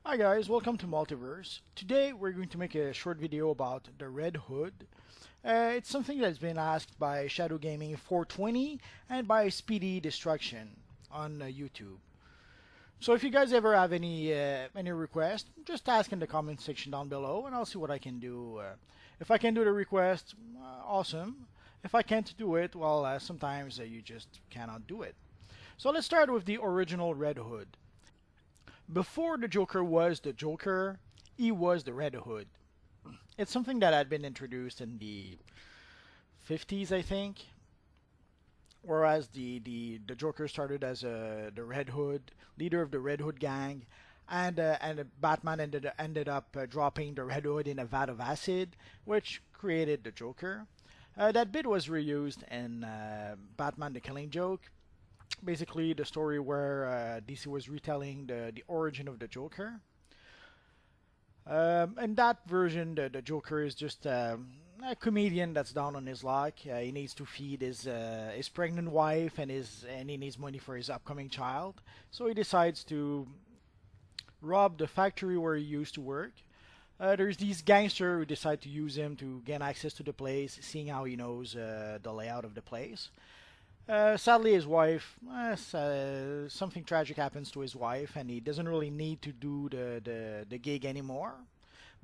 Hi guys, welcome to Multiverse. Today we're going to make a short video about the Red Hood. It's something that's been asked by Shadow Gaming 420 and by Speedy Destruction on YouTube. So if you guys ever have any request, just ask in the comment section down below and I'll see what I can do. If I can do the request, awesome. If I can't do it, well, sometimes you just cannot do it. So let's start with the original Red Hood. Before the Joker was the Joker, he was the Red Hood. It's something that had been introduced in the 50s, I think. Whereas the Joker started as the Red Hood, leader of the Red Hood gang, and Batman ended up dropping the Red Hood in a vat of acid, which created the Joker. That bit was reused in Batman: The Killing Joke. Basically, the story where DC was retelling the origin of the Joker. In that version, the Joker is just a comedian that's down on his luck. He needs to feed his pregnant wife and he needs money for his upcoming child. So he decides to rob the factory where he used to work. There's these gangsters who decide to use him to gain access to the place, seeing how he knows the layout of the place. Sadly, his wife, something tragic happens to his wife, and he doesn't really need to do the gig anymore.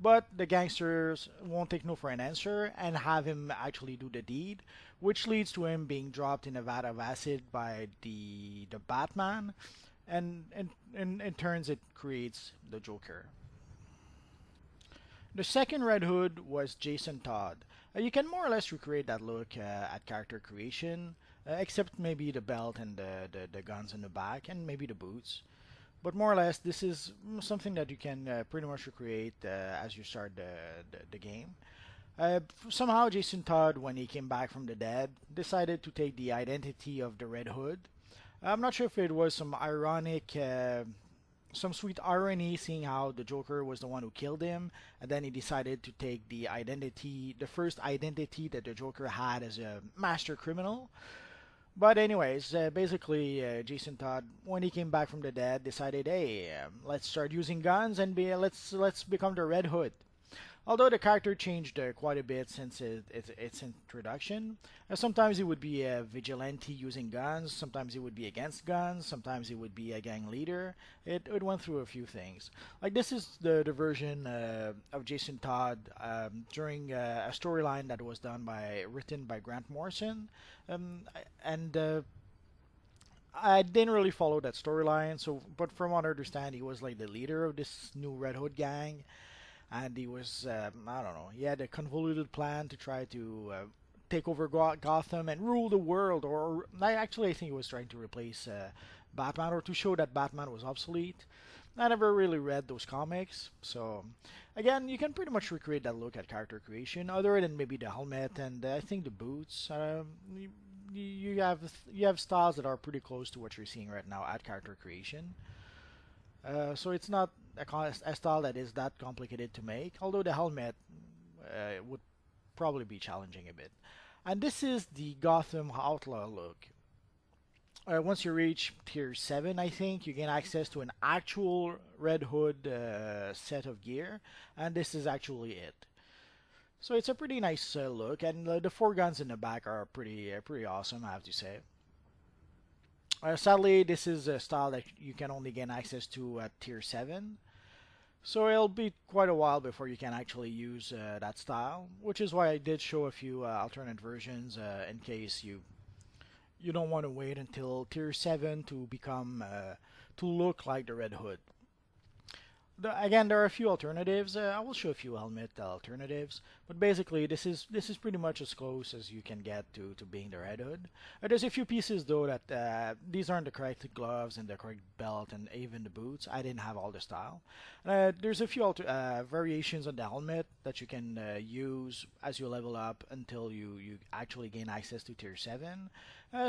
But the gangsters won't take no for an answer and have him actually do the deed, which leads to him being dropped in a vat of acid by the Batman, and in turns it creates the Joker. The second Red Hood was Jason Todd. You can more or less recreate that look at character creation, except maybe the belt and the guns in the back, and maybe the boots. But more or less, this is something that you can pretty much recreate as you start the game. Somehow, Jason Todd, when he came back from the dead, decided to take the identity of the Red Hood. I'm not sure if it was some sweet irony, seeing how the Joker was the one who killed him, and then he decided to take the first identity that the Joker had as a master criminal. But anyways, basically, Jason Todd, when he came back from the dead, decided, hey, let's start using guns and let's become the Red Hood. Although the character changed quite a bit since its introduction. Sometimes he would be a vigilante using guns, sometimes he would be against guns, sometimes he would be a gang leader. It went through a few things. Like this is the version of Jason Todd during a storyline that was written by Grant Morrison. And I didn't really follow that storyline, but from what I understand, he was like the leader of this new Red Hood gang, and he was I don't know, he had a convoluted plan to try to take over Gotham and rule the world, or I think he was trying to replace Batman, or to show that Batman was obsolete. I never really read those comics, so again, you can pretty much recreate that look at character creation, other than maybe the helmet and I think the boots. You have styles that are pretty close to what you're seeing right now at character creation. So it's not a style that is that complicated to make, although the helmet would probably be challenging a bit. And this is the Gotham Outlaw look. Once you reach tier 7, I think, you gain access to an actual Red Hood set of gear, and this is actually it. So it's a pretty nice look, and the four guns in the back are pretty awesome, I have to say. Sadly, this is a style that you can only gain access to at tier 7. So it'll be quite a while before you can actually use that style, which is why I did show a few alternate versions in case you don't want to wait until tier 7 to become to look like the Red Hood. Again, there are a few alternatives. I will show a few helmet alternatives, but basically this is pretty much as close as you can get to being the Red Hood. There's a few pieces though that these aren't the correct gloves and the correct belt and even the boots. I didn't have all the style. There's a few variations on the helmet that you can use as you level up until you actually gain access to tier 7.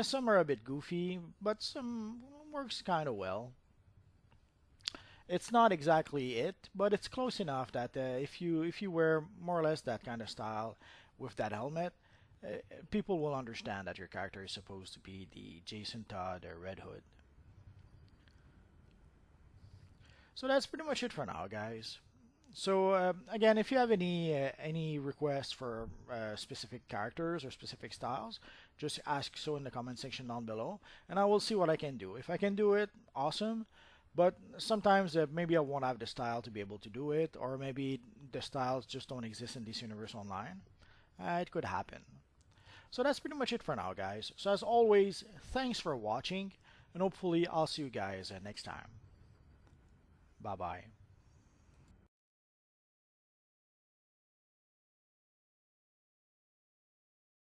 Some are a bit goofy, but some works kind of well. It's not exactly it, but it's close enough that if you wear more or less that kind of style with that helmet, people will understand that your character is supposed to be the Jason Todd Red Hood. So that's pretty much it for now, guys. So again, if you have any requests for specific characters or specific styles, just ask so in the comment section down below, and I will see what I can do. If I can do it, awesome. But sometimes maybe I won't have the style to be able to do it, or maybe the styles just don't exist in this universe online. It could happen. So that's pretty much it for now, guys. So as always, thanks for watching, and hopefully I'll see you guys next time. Bye bye.